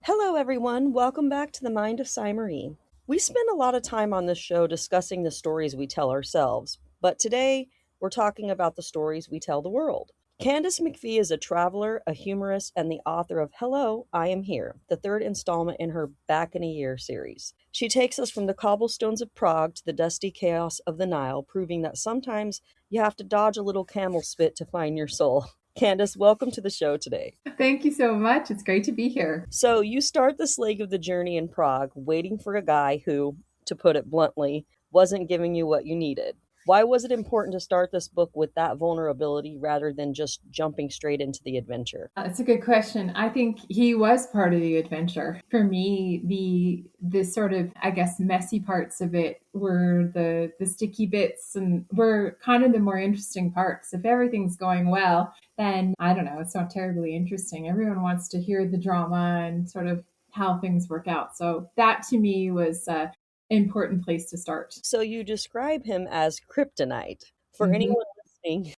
Hello, everyone. Welcome back to the Mind of Sai Marie. We spend a lot of time on this show discussing the stories we tell ourselves, but today we're talking about the stories we tell the world. Candace McPhie is a traveler, a humorist, and the author of Hello, I Am Here, the third installment in her Back in a Year series. She takes us from the cobblestones of Prague to the dusty chaos of the Nile, proving that sometimes you have to dodge a little camel spit to find your soul. Candace, welcome to the show today. Thank you so much. It's great to be here. So you start this leg of the journey in Prague waiting for a guy who, to put it bluntly, wasn't giving you what you needed. Why was it important to start this book with that vulnerability rather than just jumping straight into the adventure? That's a good question. I think he was part of the adventure. For me, the sort of, I guess, messy parts of it were the sticky bits and were kind of the more interesting parts. If everything's going well, then I don't know, it's not terribly interesting. Everyone wants to hear the drama and sort of how things work out. So that to me was an important place to start. So you describe him as kryptonite. For Mhm. anyone listening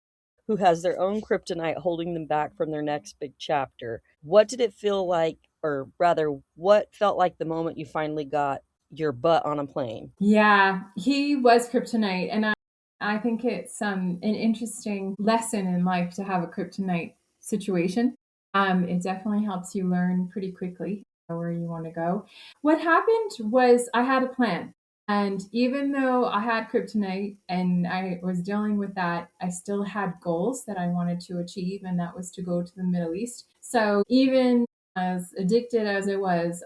who has their own kryptonite holding them back from their next big chapter, what did it feel like, or rather, what felt like the moment you finally got your butt on a plane? Yeah, he was kryptonite, and I think it's an interesting lesson in life to have a kryptonite situation. It definitely helps you learn pretty quickly where you want to go. What happened was I had a plan, and even though I had kryptonite and I was dealing with that, I still had goals that I wanted to achieve, and that was to go to the Middle East. So even as addicted as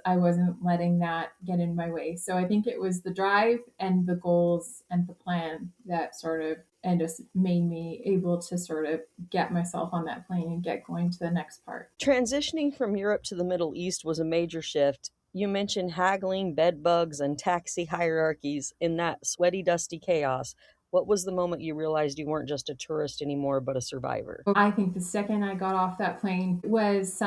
I wasn't letting that get in my way. So I think it was the drive and the goals and the plan that sort of and just made me able to sort of get myself on that plane and get going to the next part. Transitioning from Europe to the Middle East was a major shift. You mentioned haggling, bed bugs, and taxi hierarchies in that sweaty, dusty chaos. What was the moment you realized you weren't just a tourist anymore, but a survivor? I think the second I got off that plane was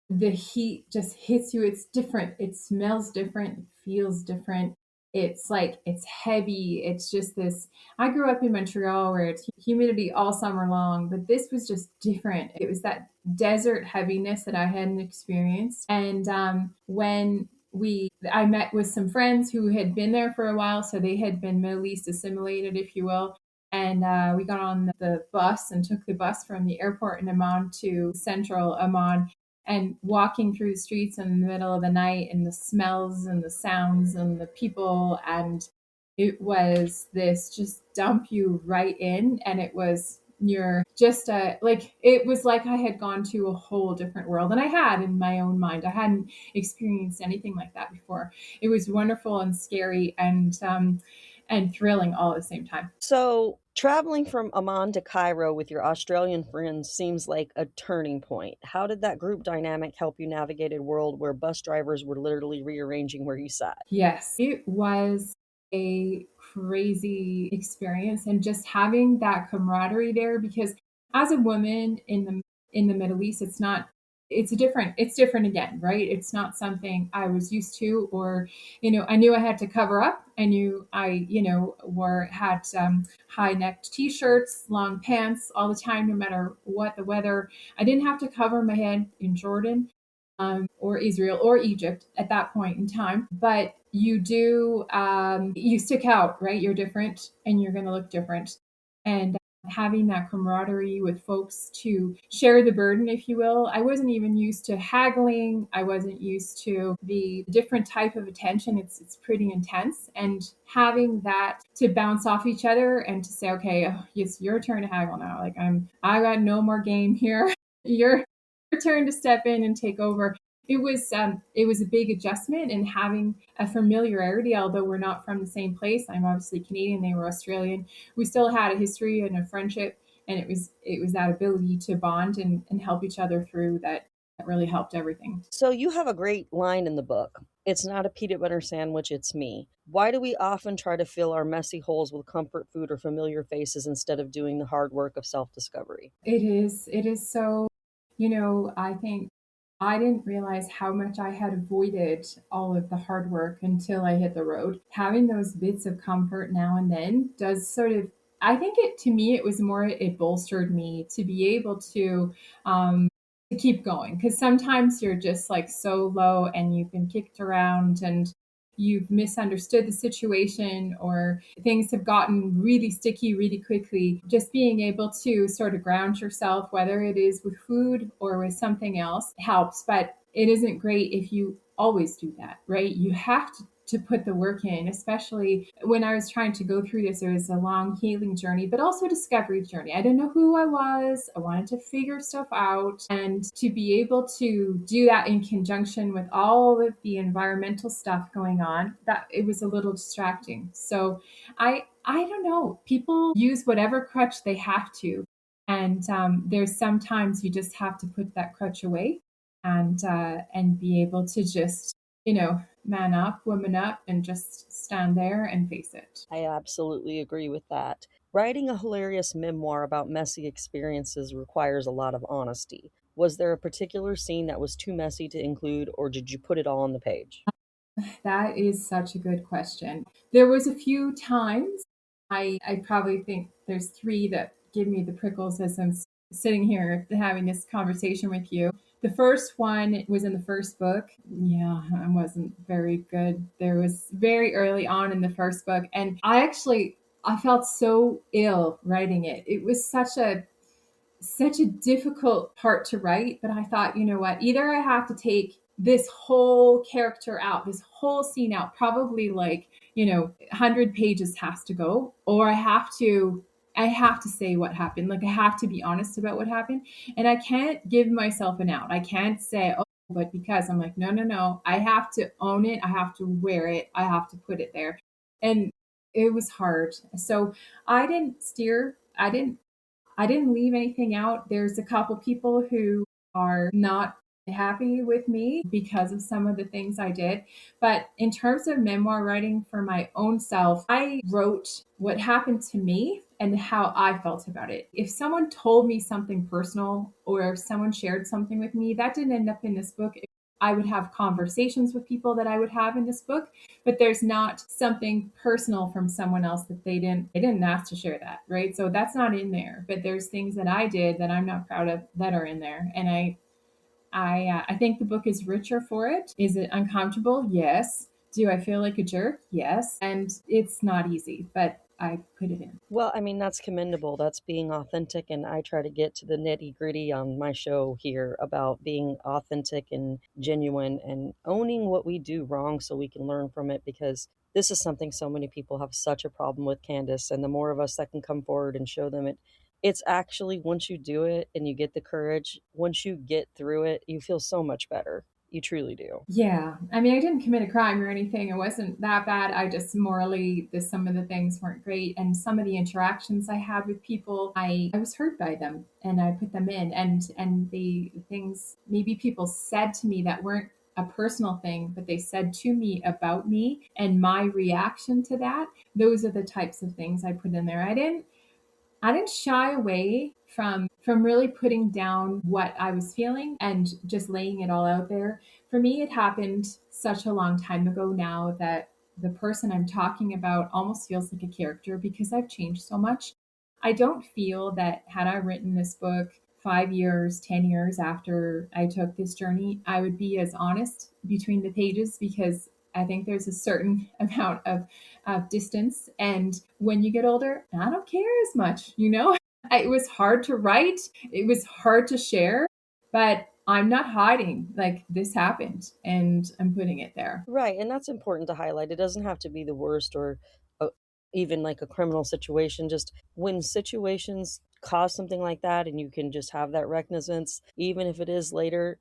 the heat just hits you. It's different. It smells different. It feels different. It's like it's heavy. It's just this. I grew up in Montreal where it's humidity all summer long, but this was just different. It was that desert heaviness that I hadn't experienced. And when I met with some friends who had been there for a while, so they had been Middle East assimilated, if you will, and we got on the bus and took the bus from the airport in Amman to central Amman. And walking through the streets in the middle of the night and the smells and the sounds and the people. And it was this just dump you right in. And it was you're just it was like I had gone to a whole different world. And I had in my own mind, I hadn't experienced anything like that before. It was wonderful and scary and thrilling all at the same time. So, traveling from Amman to Cairo with your Australian friends seems like a turning point. How did that group dynamic help you navigate a world where bus drivers were literally rearranging where you sat? Yes, it was a crazy experience and just having that camaraderie there because as a woman in the Middle East, it's different again, right? It's not something I was used to or I knew I had to cover up. I knew I wore had high necked t-shirts, long pants all the time no matter what the weather. I didn't have to cover my head in Jordan or Israel or Egypt at that point in time. But you stick out, right? You're different and you're going to look different. And having that camaraderie with folks to share the burden, if you will. I wasn't even used to haggling. I wasn't used to the different type of attention. It's pretty intense. And having that to bounce off each other and to say, okay, oh, it's your turn to haggle now. Like I got no more game here. You're turn to step in and take over. It was a big adjustment and having a familiarity, although we're not from the same place. I'm obviously Canadian, they were Australian. We still had a history and a friendship, and it was that ability to bond and help each other through that really helped everything. So, you have a great line in the book. It's not a peanut butter sandwich, it's me. Why do we often try to fill our messy holes with comfort food or familiar faces instead of doing the hard work of self discovery? It is so, I think I didn't realize how much I had avoided all of the hard work until I hit the road. Having those bits of comfort now and then does sort of, I think it, to me, it was more, it bolstered me to be able to to keep going, because sometimes you're just like so low and you've been kicked around and you've misunderstood the situation, or things have gotten really sticky really quickly. Just being able to sort of ground yourself, whether it is with food or with something else, helps. But it isn't great if you always do that, right? You have to put the work in, especially when I was trying to go through this. It was a long healing journey, but also discovery journey. I didn't know who I was. I wanted to figure stuff out. And to be able to do that in conjunction with all of the environmental stuff going on, that it was a little distracting. So I don't know. People use whatever crutch they have to. And there's sometimes you just have to put that crutch away and be able to just, man up, woman up, and just stand there and face it. I absolutely agree with that. Writing a hilarious memoir about messy experiences requires a lot of honesty. Was there a particular scene that was too messy to include, or did you put it all on the page? That is such a good question. There was a few times, I probably think there's three that give me the prickles as I'm sitting here having this conversation with you. The first one was in the first book. Yeah, I wasn't very good. There was very early on in the first book, and I felt so ill writing it. It was such a difficult part to write, but I thought, you know what, either I have to take this whole character out, this whole scene out, probably like, 100 pages has to go, or I have to say what happened. Like I have to be honest about what happened, and I can't give myself an out. I can't say, oh, but because I'm like, no, no, no. I have to own it. I have to wear it. I have to put it there. And it was hard. So I didn't leave anything out. There's a couple people who are not happy with me because of some of the things I did. But in terms of memoir writing for my own self, I wrote what happened to me and how I felt about it. If someone told me something personal or if someone shared something with me, that didn't end up in this book. I would have conversations with people that I would have in this book, but there's not something personal from someone else that they didn't ask to share that, right? So that's not in there. But there's things that I did that I'm not proud of that are in there, and I think the book is richer for it. Is it uncomfortable? Yes. Do I feel like a jerk? Yes. And it's not easy, but I put it in. Well, I mean, that's commendable. That's being authentic. And I try to get to the nitty gritty on my show here about being authentic and genuine and owning what we do wrong so we can learn from it, because this is something so many people have such a problem with, Candace. And the more of us that can come forward and show them it, it's actually, once you do it and you get the courage, once you get through it, you feel so much better. You truly do. Yeah. I mean, I didn't commit a crime or anything. It wasn't that bad. I just morally, some of the things weren't great. And some of the interactions I had with people, I was hurt by them and I put them in. And the things maybe people said to me that weren't a personal thing, but they said to me about me and my reaction to that. Those are the types of things I put in there. I didn't shy away from really putting down what I was feeling and just laying it all out there. For me, it happened such a long time ago now that the person I'm talking about almost feels like a character because I've changed so much. I don't feel that had I written this book 5 years, 10 years after I took this journey, I would be as honest between the pages, because I think there's a certain amount of distance. And when you get older, I don't care as much. It was hard to write, it was hard to share, but I'm not hiding. Like this happened and I'm putting it there. Right, and that's important to highlight. It doesn't have to be the worst or uh, even like a criminal situation. Just when situations cause something like that and you can just have that recognizance, even if it is later,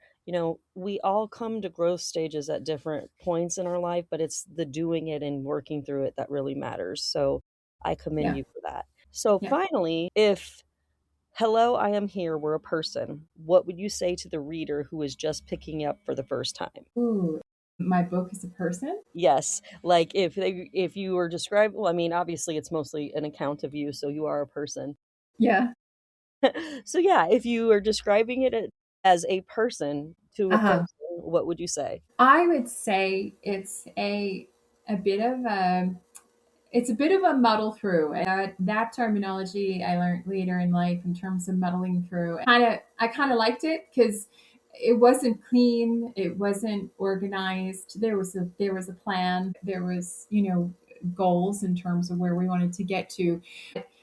we all come to growth stages at different points in our life, but it's the doing it and working through it that really matters. So I commend Yeah. you for that. So Yeah. finally, if Hello, I Am Here were a person, what would you say to the reader who is just picking up for the first time? Ooh, my book is a person. Yes, like if you were describing, well, I mean, obviously it's mostly an account of you, so you are a person. Yeah. So yeah, if you were describing it as a person to a person, Uh-huh. what would you say? I would say it's a bit of it's a bit of a muddle through. That terminology I learned later in life in terms of muddling through. I kind of liked it because it wasn't clean, it wasn't organized. There was a plan, there was, goals in terms of where we wanted to get to.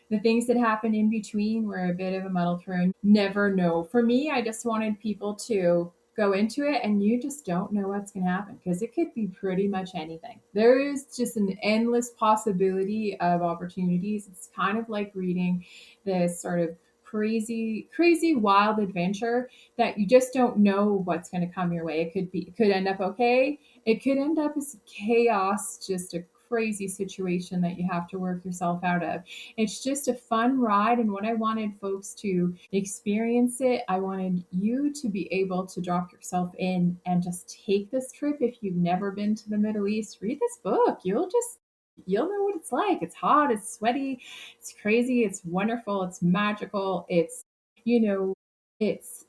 The things that happened in between were a bit of a muddle through. Never know. For me, I just wanted people to go into it, and you just don't know what's going to happen because it could be pretty much anything. There is just an endless possibility of opportunities. It's kind of like reading this sort of crazy, crazy, wild adventure that you just don't know what's going to come your way. It could end up okay. It could end up as chaos, just a crazy situation that you have to work yourself out of. It's just a fun ride. And when I wanted folks to experience it, I wanted you to be able to drop yourself in and just take this trip. If you've never been to the Middle East, read this book. You'll know what it's like. It's hot, it's sweaty, it's crazy, it's wonderful, it's magical, you know, it's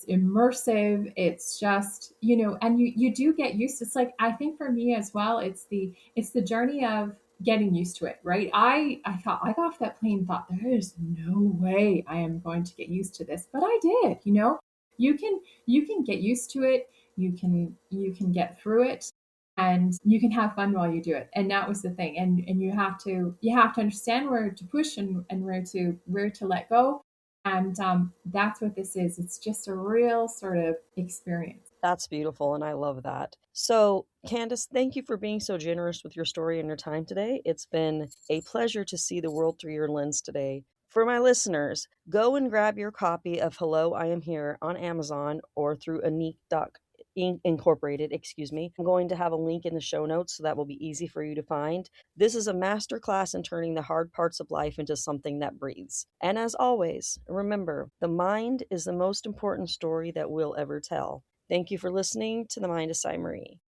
immersive. It's just, and you do get used to. It's like, I think for me as well, it's the journey of getting used to it, right? I thought, I got off that plane and thought, there is no way I am going to get used to this, but I did. You can get used to it. You can get through it, and you can have fun while you do it. And that was the thing. And you have to understand where to push, and where to let go. And that's what this is. It's just a real sort of experience. That's beautiful, and I love that. So, Candace, thank you for being so generous with your story and your time today. It's been a pleasure to see the world through your lens today. For my listeners, go and grab your copy of Hello, I Am Here on Amazon or through Incorporated, excuse me. I'm going to have a link in the show notes so that will be easy for you to find. This is a masterclass in turning the hard parts of life into something that breathes. And as always, remember, the mind is the most important story that we'll ever tell. Thank you for listening to the Mind of Sai Marie.